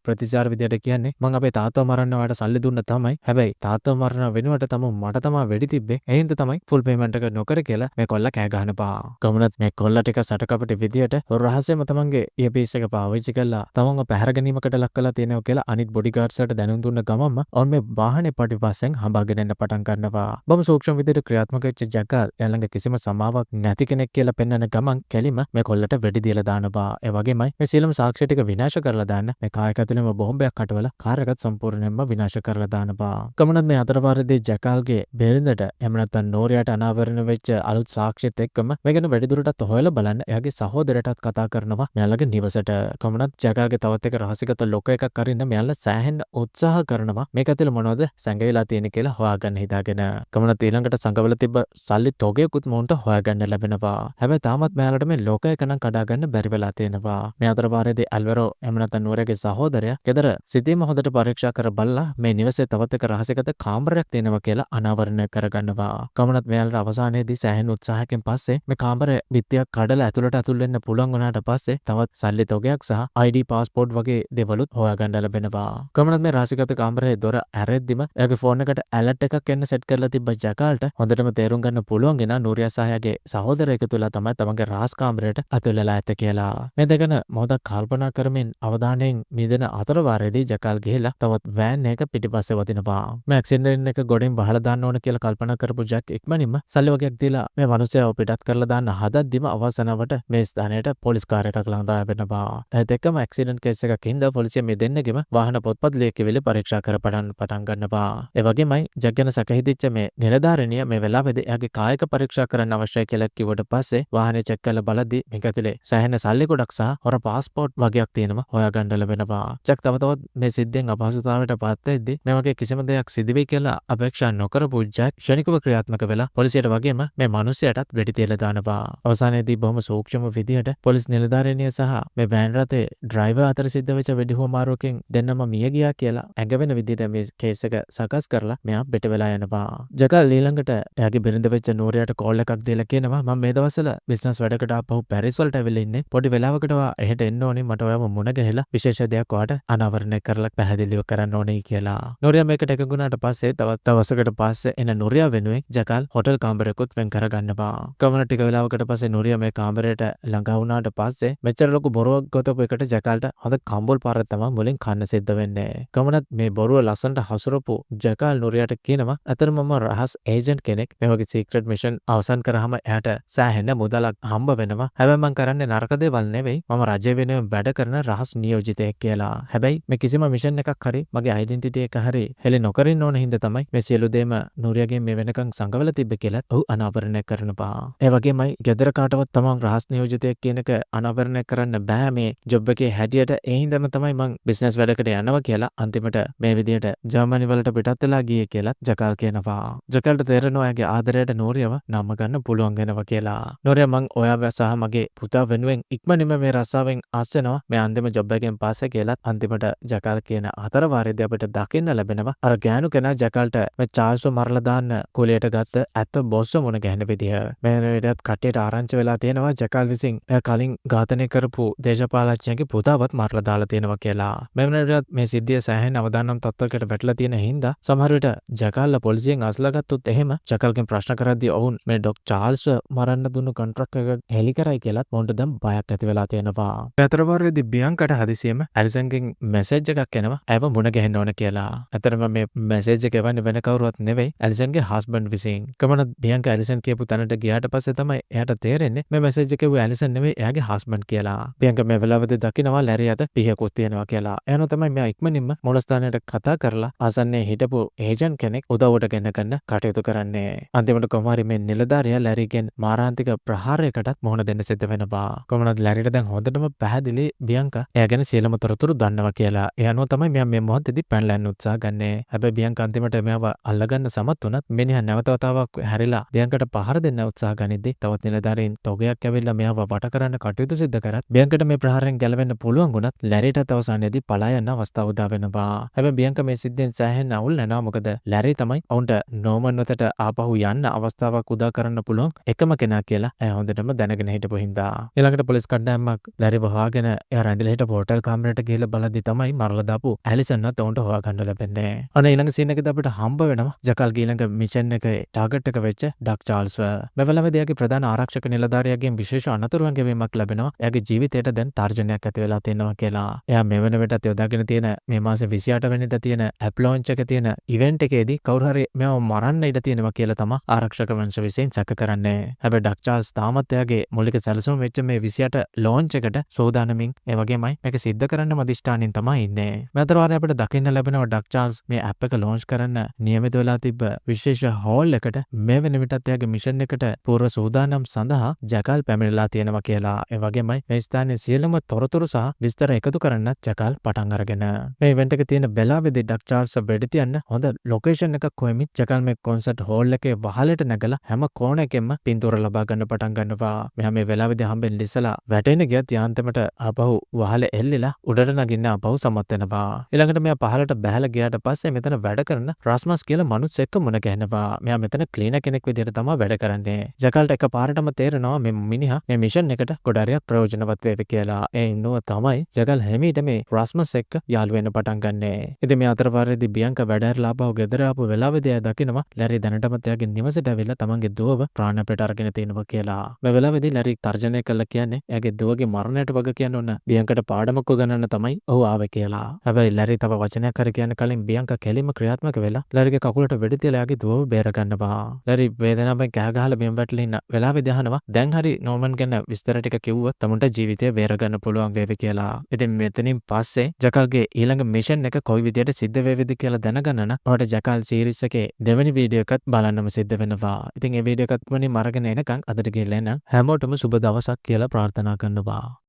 Speaker 1: ප්‍රතිචාර විදියට කියන්නේ මං අපේ තාත්තව මරන්න ඔයාලට සල්ලි දුන්න තමයි. හැබැයි තාත්තව මරන වෙනුවට තමයි මට තමයි වෙඩි තිබ්බේ. ඒ හින්දා තමයි ෆුල් පේමන්ට් එක නොකර කියලා මේ කොල්ලා කෑ ගහනපා. කොමුණත් මේ කොල්ලා ටික සටකපටි විදියට රහස්‍යම තමන්ගේ ඉයර්පීස් එක පාවිච්චි කළා තමන්ව පැහැර ගැනීමකට ලක් කළා තියෙනවා කියලා අනිත් බොඩිගාඩ්ස්ලාට දැනුම් දුන්න ගමන්ම ඔවුන් මේ වාහනේ පිටිපස්සෙන් හඹාගෙන එන්න පටන් ගන්නවා. බොහොම සූක්ෂම විදියට ක්‍රියාත්මක වෙච්ච ජකාල් ළඟ කිසිම සමාවක් නැති කෙනෙක් කියලා පෙන්වන ගමන් කෙලිම මේ කොල්ලට වෙඩි දීලා දානවා. ඒ වගේමයි මේ සියලුම සාක්ෂි ටික විනාශ කරලා දාන්න මේ කායක ඇතුළේම බෝම්බයක් හටවලා කාර් එකත් සම්පූර්ණයෙන්ම විනාශ කරලා දානවා. කමනත් මේ අතරපාරදී ජකාල්ගේ බේරිඳට එහෙම නැත්නම් නෝරියාට අනාවරණ වෙච්ච අලුත් සාක්ෂිත් එක්කම මේ ගැන වැඩිදුරටත් හොයලා බලන්න එයාගේ සහෝදරයටත් කතා කරනවා මෙයාලගේ නිවසට. කමනත් ජකාල්ගේ තවත් එක රහසිගත ලොක එකක් අරින්න මෙයාලා සෑහෙන උත්සාහ කරනවා මේක ඇතුළේ මොනවද සැඟවිලා තියෙන්නේ කියලා හොයාගන්න හිතාගෙන. කමනත් ඊළඟට සංගවල තිබ්බ සල්ලි තොගයකුත් මොන්ට හොයාගන්න ලැබෙනවා. හැබැයි තාමත් මෙයාලට මේ ලොක එක නම් කඩා ගන්න බැරි වෙලා තියෙනවා. මේ අතරපාරදී ඇල්වරෝ එහෙම නැත්නම් නෝරියාගේ සහෝදරයා ගෙදර සිටීම හොඳට පරීක්ෂා කර බලලා මේ නිවසේ තවත් එක රහසිගත කාමරයක් තියෙනවා කියලා අනාවරණය කරගන්නවා. කමනත් මෙයාලට අවසානයේදී සෑහෙන උත්සාහයකින් පස්සේ මේ කාමරේ බිත්තියක් කඩලා ඇතුළට ඇතුල් වෙන්න පුළුවන් වුණාට පස්සේ තවත් සල්ලි තොගයක් සහ ID පාස්පෝර්ට් වගේ දේවලුත් හොයාගන්න ලැබෙනවා. කමනත් මේ රහසිගත කාමරේ දොර ඇරෙද්දිම එයාගේ ෆෝන් එකට ඇලර්ට් එකක් එන්න සෙට් කරලා තිබ්බ ජකාල්ට හොඳටම තේරුම් ගන්න පුළුවන් වෙනා නූරියා සහ එයාගේ සහෝදරයෙක් තුලා තමයි තමන්ගේ රහස් කාමරයට ඇතුල් වෙලා ඇත කියලා. මේ දෙකන මොහොතක් කල්පනා කරමින් අවධානයෙන් මිදෙන අතරවාරයේදී ජකාල් ගිහිලා තවත් වෑන් එක පිටිපස්සේ වදිනවා. මේ ඇක්සිඩන්ට් එක ගොඩින් බහලා දාන්න ඕන කියලා කල්පනා කරපු ජැක් ඉක්මනින්ම සල්ලි වගේක් දීලා මේ මිනිහයාව පිටත් කරලා දාන්න හදද්දිම අවසානවට මේ ස්ථානයට පොලිස් කාර් එකක් ළඟ දාපෙනවා. ඒත් එක්කම ඇක්සිඩන්ට් කේස් එකක් හින්දා පොලිසිය මේ දෙන්නගෙම වාහන පොත්පත් ලියකියවිලි පරීක්ෂා කර පටන් ගන්නවා. ඒ වගේමයි ජැක් ගැන සැක හිතිච්ච මේ නිලධාරිනිය මේ වෙලාවේදී එයාගේ කායික පරීක්ෂා කරන්න අවශ්‍යයි කියලා කිව්වට පස්සේ වාහනේ චෙක් කරලා බලද්දි මේක ඇතුලේ සෑහෙන සල්ලි ගොඩක් සහ හොර පාස්පෝර්ට් වගේක් තියෙනවා හොයාගන්න ලැබෙනවා. ජැක් තව තවත් මේ සිද්ධියෙන් අපහසුතාවයට පත් වෙද්දී මේ වගේ කිසිම දෙයක් සිදු වෙයි කියලා අපේක්ෂා නොකරපු ජැක් ක්ෂණිකව ක්‍රියාත්මක වෙලා පොලිසියට වගේම මේ මිනිහයාටත් වෙඩි තියලා දානවා. අවසානයේදී බොහොම සූක්ෂම විදිහට පොලිස් නිලධාරිනිය සහ මේ වෑන් රථේ ඩ්‍රයිවර් අතර සිද්ධ වෙච්ච වෙඩි හුවමාරුවකින් දෙන්නම මිය ගියා කියලා ඇඟවෙන විදිහට මේ කේස් එක සකස් කරලා මෙයා පිට වෙලා යනවා. ජකාල් ඊළඟට එයාගේ බිරිඳ වෙච්ච නෝරියාට කෝල් එකක් දීලා කියනවා මම මේ දවස්වල බිස්නස් වැඩකට ආපහු පැරිස් වලට ඇවිල්ලා ඉන්නේ. පොඩි වෙලාවකට ඔයා එහෙට එන්න ඕනේ. මට ඔයාව මුණ ගැහිලා විශේෂ දෙයක් ඔයාට අනාවරණය කරලා පැහැදිලිව කරන්න ඕනේ කියලා. නෝරියා මේකට එකඟුණාට පස්සේ තවත් දවසකට පස්සේ එන නෝරියා වෙනුවෙන් ජකාල් හොටල් කාමරයකුත් වෙන් කරගන්නවා. කවන ටික වෙලාවකට පස්සේ නෝරියා මේ කාමරයට ළඟා වුණාට පස්සේ මෙච්චර ලොකු බොරුවක් ගොතපු එකට ජකාල්ට හොඳ කම්බල් පාරක් තමයි මුලින් කන්න සිද්ධ වෙන්නේ. කවනත් මේ බොරුව ලස්සනට හසුරපු ජකාල් නෝරියාට කියනවා අතරම මම රහස් ඒජන්ට් කෙනෙක්. මේ වගේ සීක්‍රට් මිෂන් අවසන් කරාම එයාට සෑහෙන මුදලක් හම්බ වෙනවා. හැබැයි මම කරන්නේ නරක දේවල් නෙවෙයි. මම රජය වෙනුවෙන් වැඩ කරන රහස් නියෝජිතයෙක් කියලා. හැබැයි මේ කිසිම මිෂන් එකක් හරි මගේ ඩෙන්ටිටි එක හරි හෙලි නොකරින්න ඕන හින්දා තමයි මේ සියලු දේම නූරියාගෙන් මේ වෙනකන් සංගවල තිබ්බේ කියලා ඔහු අනාවරණය කරනවා. ඒ වගේමයි ගෙදර කාටවත් තමන් රහස් නියෝජිතයෙක් කියන එක අනාවරණය කරන්න බෑ මේ ජොබ් එකේ හැටියට. ඒ හින්දාම තමයි මං බිස්නස් වැඩකට යනවා කියලා අන්තිමට මේ විදියට ජර්මනි වලට පිටත් වෙලා ගියේ කියලා ජකාල් කියනවා. ජකාල්ට තේරෙනවා එයාගේ ආදරයට නෝරියව නම ගන්න පුළුවන් වෙනවා කියලා. නෝරියා මං ඔයාව සහ මගේ පුතා වෙනුවෙන් ඉක්මනින්ම මේ රස්සාවෙන් ආසෙනවා මේ අන්තිම ජොබ් එකෙන් පස්සේ කියලා අන්තිමට ජකාල් කියන අතරවාරයේදී අපිට දකින්න ලැබෙනවා අර ගෑනු කෙනා ජකාල්ට මේ චාල්ස්ව මරලා දාන්න කුලියට ගත්ත ඇත්ත බොස්ව මුණ ගැහෙන විදිය. මේ විදිහට කට්ටියට ආරංචි වෙලා තියෙනවා ජකාල් විසින් කලින් ඝාතනය කරපු දේශපාලඥයාගේ පුතාවත් මරලා දාලා තියෙනවා කියලා. මේ වෙනකොට මේ සිද්ධිය සෑහෙන අවදානම් තත්ත්වයකට වැටලා තියෙන හින්දා සමහර විට ජකාල්ලා පොලිසියෙන් අස්ලා ගත්තොත් එහෙම ජකාල්ගෙන් ප්‍රශ්න කරද්දී ඔවුන් මේ ඩොක් චාල්ස්ව මරන්න දුන්නු කොන්ට්‍රැක්ට් එක හෙලි කරයි කියලා මොන්ට දැන් බයක් ඇති වෙලා තියෙනවා. ඒ අතරවාරයේදී බියන්කට හදිසියෙම ඇලිසන්ගෙන් මැසේජ් එකක් එනවා ඇව මුණ ගැහෙන්න ඕන කියලා. අතරම මේ මැසේජ් එක එවන්නේ වෙන කවුරුවත් නෙවෙයි ඇලිසන්ගේ හස්බන්ඩ් විසින්. කමන බියන්ක ඇලිසන් කියපු තැනට ගියාට පස්සේ තමයි එයාට තේරෙන්නේ මේ මැසේජ් එක කිව්වේ ඇලිසන් නෙවෙයි එයාගේ හස්බන්ඩ් කියලා. බියන්ක මේ වෙලාවේදී දකිනවා ලැරි අත පිහකුත් තියෙනවා කියලා. එයානෝ තමයි මෙයා ඉක්මනින්ම මොළස්ථානයට කතා කරලා ආසන්නයේ හිටපු ඒජන්ට් කෙනෙක් උදව්වට ගෙන ගන්න කටයුතු කරන්නේ. අන්තිමට කොමාරි මේ නිලධාරියා ලැරිගෙන් මාරාන්තික ප්‍රහාරයක් විකාරයකටත් මුහුණ දෙන්න සිද්ධ වෙනවා. කොහොමද ලැරිට දැන් හොඳටම පැහැදිලි බියංකා එයා ගැන සියලුම තොරතුරු දන්නවා කියලා. ඒ අනුව තමයි මෙයා මේ මොහොතේදී පැනලා යන්න උත්සාහ ගන්නේ. හැබැයි බියංකා අන්තිමට මෙයාව අල්ලගන්න සමත් වුණත් මිනිහා නැවත වතාවක් හැරිලා බියංකට පහර දෙන්න උත්සාහ ගනිද්දී තවත් නිලධාරීන් තොගයක් ඇවිල්ලා මෙයාව වට කරන්න කටයුතු සිද්ධ කරත් බියංකට මේ ප්‍රහාරයෙන් ගැලවෙන්න පුළුවන් වුණත් ලැරිටත් අවසානයේදී පලා යන්න අවස්ථාව උදා වෙනවා. හැබැයි බියංකා මේ සිද්ධියෙන් සෑහෙන අවුල් වෙනවා. මොකද ලැරි තමයි ඔවුන්ට නෝමන් වෙතට ආපහු යන්න අවස්ථාවක් උදා කරන්න පුළුවන් එකම කෙනා කියලා ඇය හොඳටම දැනගෙන හිටපු හින්දා. ඊළඟට පොලිස් කණ්ඩායමක් ලැරිව හොයාගෙන එයා රැඳිලා හිටපු හෝටල් කාමරයට ගිහලා බලද්දි තමයි මරලා දාපු ඇලිසන්වත් ඔවුන්ට හොයාගන්න ලැබෙන්නේ. අනේ ඊළඟ සීන් එකේදී අපිට හම්බ වෙනවා ජකල් ඊළඟ මිෂන් එකේ ටාගට් එක වෙච්ච ඩක් චාල්ස්ව. මේ වෙලාවේදී එයාගේ ප්‍රධාන ආරක්ෂක නිලධාරියාගෙන් විශේෂ අනතුරුවන් ගෙවීමක් ලැබෙනවා. එයාගේ ජීවිතයට දැන් තර්ජනයක් ඇති වෙලා තියෙනවා කියලා. එයා මේ වෙන විටත් යොදාගෙන තියෙන මේ මාසේ 28 වෙනිදා තියෙන ඇප් ලොන්ච් එක තියෙන ඉවෙන්ට් එකේදී කවුරු හරි මෙයාව මරන්න ඉඩ තියෙනවා කියලා තමයි ආරක්ෂක වංශ විසින් සැක කරන්නේ. හැබැයි ඩක් චාල්ස් තාමත් එයාගේ මූලික සැලසුම් වෙච්ච මේ 28 ලොන්ච් එකට සෝදානමින් ඒ වගේමයි මේක සිද්ධ කරන්න මදිෂ්ඨානින් තමයි ඉන්නේ. මේ අතර වාරේ අපිට දකින්න ලැබෙනවා ඩක් චාල්ස් මේ ඇප් එක ලොන්ච් කරන්න නියමිත වෙලා තිබ්බ විශේෂ හෝල් එකට මේ වෙන විටත් එයාගේ මිෂන් එකට පූර්ව සූදානම් සඳහා ජකල් පැමිණලා තියෙනවා කියලා. ඒ වගේමයි මේ ස්ථානයේ සියලුම තොරතුරු සහ විස්තර එකතු කරන්නත් ජකල් පටන් අරගෙන මේ ඉවෙන්ට් එකේ තියෙන වෙලාවේදී ඩක් චාල්ස් වෙඩි තියන්න හොඳ ලොකේෂන් එකක් හොයමින් ජකල් මේ කොන්සර්ට් හෝල් එකේ වහලට නැගලා හැම කෝණයකින්ම පින්තූර ලබා ගන්න පටන් ගන්නවා. මෙහා මේ වෙලාවේදී හම්බෙන් ලිසලා වැටෙන ගියත් යාන්තමට ආපහු වහලේ එල්ලිලා උඩට නගින්න ආපහු සමත් වෙනවා. ඊළඟට මෙයා පහලට බැහැලා ගියාට පස්සේ මෙතන වැඩ කරන රාස්මස් කියලා මනුස්ස එක්ක මුණ ගැහෙනවා. මෙයා මෙතන ක්ලීනර් කෙනෙක් විදිහට තමයි වැඩ කරන්නේ. ජකල්ට එකපාරටම තේරෙනවා මේ මිනිහා මේ මිෂන් එකට ගොඩාරියක් ප්‍රයෝජනවත් වේවි කියලා. ඒ ඉන්නුව තමයි ජකල් හැමීට මේ රාස්මස් එක්ක යාළු වෙන්න පටන් ගන්නෙ. ඉතින් මේ අතර පාරේදී බියංකා වැඩ ඇරලා ආපහු ගෙදර ආපු වෙලාවේදී එයා දකිනවා ලැරි දැනටමත් එයාගේ නිවසට ඇවිල්ලා තමන්ගේ දුවව ප්‍රාණ අපිට අරගෙන තිනවා කියලා. මේ වෙලාවේදී ලැරි තර්ජනය කළා කියන්නේ එයාගේ දුවගේ මරණයට වග කියන්න ඕන බියංකට පාඩමක් උගන්වන්න තමයි ඔහු ආවේ කියලා. හැබැයි ලැරි තව වචනයක් හරි කියන්න කලින් බියංකා කෙලින්ම ක්‍රියාත්මක වෙලා ලැරිගේ කකුලට වෙඩි තියලා එයාගේ දුවව බේර ගන්නවා. ලැරි වේදනාවෙන් කෑ ගහලා බිම් වැටලා ඉන්න වෙලාවේදී අහනවා දැන් හරි නෝමන් ගැන විස්තර ටික කිව්වොත් තමුන්ට ජීවිතය බේර ගන්න පුළුවන් වේවි කියලා. ඉතින් මෙතනින් පස්සේ ජකල්ගේ ඊළඟ මිෂන් එක කොයි විදියට සිද්ධ වෙවිද කියලා දැනගන්න නම් ඔයාලට ජකල් සීරීස් එකේ දෙවෙනි වීඩියෝ එකත් බලන්නම සිද්ධ වෙනවා. ඉතින් මේ වීඩියෝ එකත් වලින් අරගෙන එනකන් අදට ගිහලා එන හැමෝටම සුබ දවසක් කියලා ප්‍රාර්ථනා කරනවා.